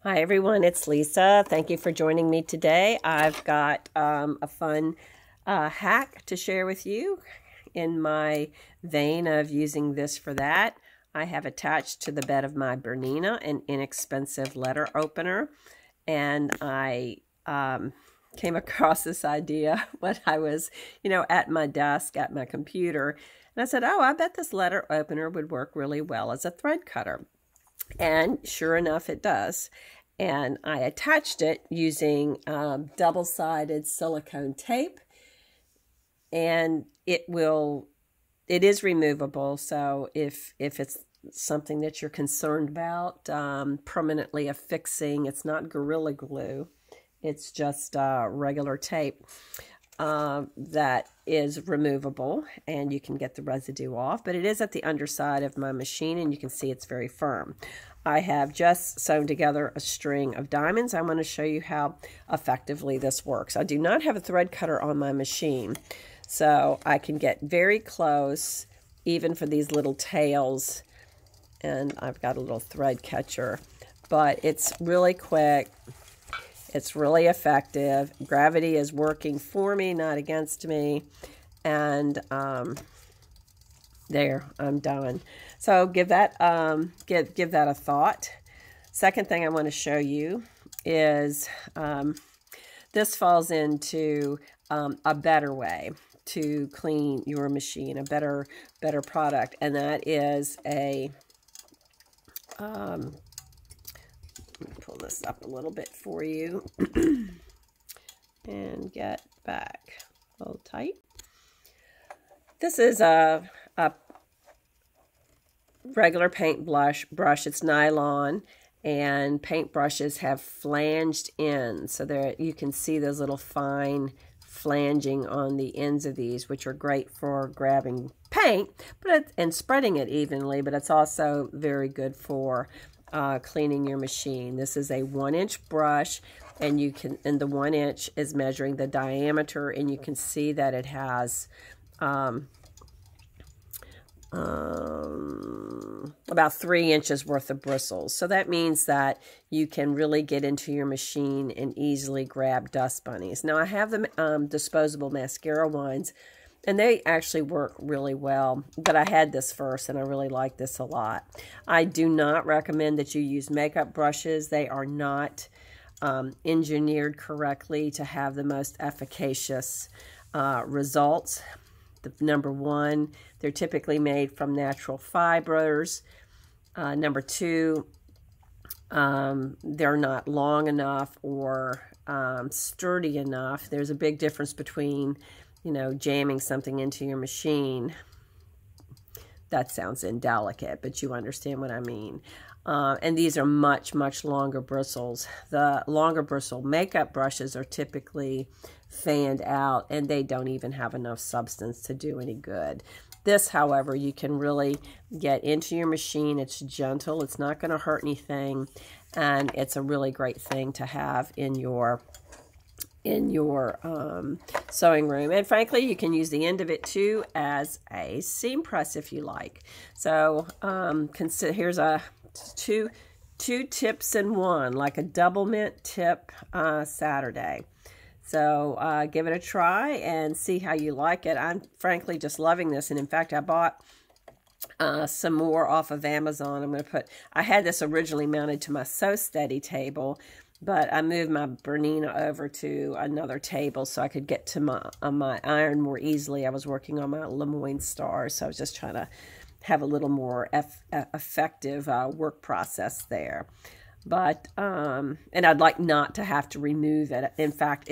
Hi everyone, it's Lisa. Thank you for joining me today. I've got a fun hack to share with you in my vein of using this for that. I have attached to the bed of my Bernina an inexpensive letter opener, and I came across this idea when I was, at my desk at my computer, and I said, oh, I bet this letter opener would work really well as a thread cutter. And sure enough, it does. And I attached it using double-sided silicone tape. And it is removable. So if it's something that you're concerned about permanently affixing, it's not Gorilla Glue. It's just regular tape that is removable, and you can get the residue off, but it is at the underside of my machine, and you can see it's very firm. I have just sewn together a string of diamonds. I want to show you how effectively this works. I do not have a thread cutter on my machine, so I can get very close, even for these little tails, and I've got a little thread catcher, but it's really quick. It's really effective. Gravity is working for me, not against me. And there, I'm done. So give that give that a thought. Second thing I want to show you is this falls into a better way to clean your machine, a better product, and that is a let me pull this up a little bit for you and get back. Hold tight. This is a regular paint brush. It's nylon, and paint brushes have flanged ends. So there you can see those little fine flanging on the ends of these, which are great for grabbing paint and spreading it evenly, but it's also very good for cleaning your machine. This is a 1-inch brush, and the 1 inch is measuring the diameter, and you can see that it has about 3 inches worth of bristles. So that means that you can really get into your machine and easily grab dust bunnies. Now I have the disposable mascara ones, and they actually work really well, but I had this first, and I really like this a lot. I do not recommend that you use makeup brushes. They are not engineered correctly to have the most efficacious results. Number one, they're typically made from natural fibers. Number two, they're not long enough or sturdy enough. There's a big difference between jamming something into your machine. That sounds indelicate, but you understand what I mean. And these are much, much longer bristles. The longer bristle makeup brushes are typically fanned out, and they don't even have enough substance to do any good. This, however, you can really get into your machine. It's gentle. It's not going to hurt anything, and it's a really great thing to have in your sewing room. And frankly, you can use the end of it too as a seam press if you like. So here's two tips in one, like a double mint tip Saturday. So give it a try and see how you like it. I'm frankly just loving this, and in fact I bought some more off of Amazon. I had this originally mounted to my Sew Steady table, but I moved my Bernina over to another table so I could get to my iron more easily. I was working on my Lemoyne Star, so I was just trying to have a little more effective work process there. But and I'd like not to have to remove it. In fact,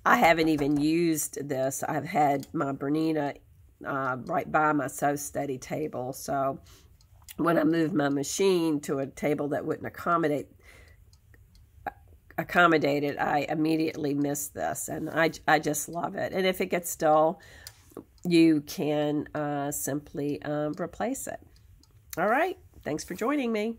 I haven't even used this. I've had my Bernina right by my Sew Steady table, so when I moved my machine to a table that wouldn't accommodate it, I immediately missed this, and I just love it. And if it gets dull, you can simply replace it. All right, thanks for joining me.